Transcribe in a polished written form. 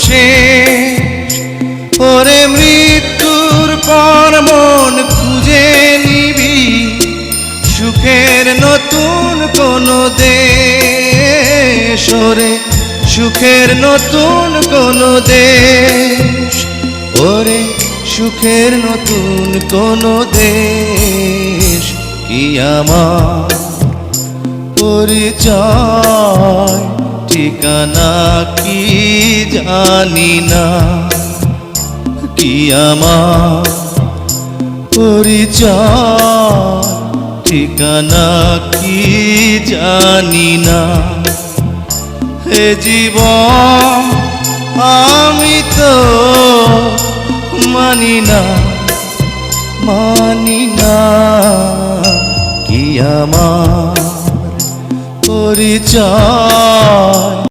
শেষ। ওরে মৃত্যুর পর মন খুঁজে নিবি সুখের নতুন কোনো দেশ। ওরে সুখের নতুন কোনো দেশ, ওরে সুখের নতুন কোনো দেশ। কি আমার পরিচয় ঠিকানা কি জানি না, কি আমার পরিচয় ঠিকানা কি জানি না। হে জীবন আমি তো মানি না, মানি না, কি আমার পরিচয়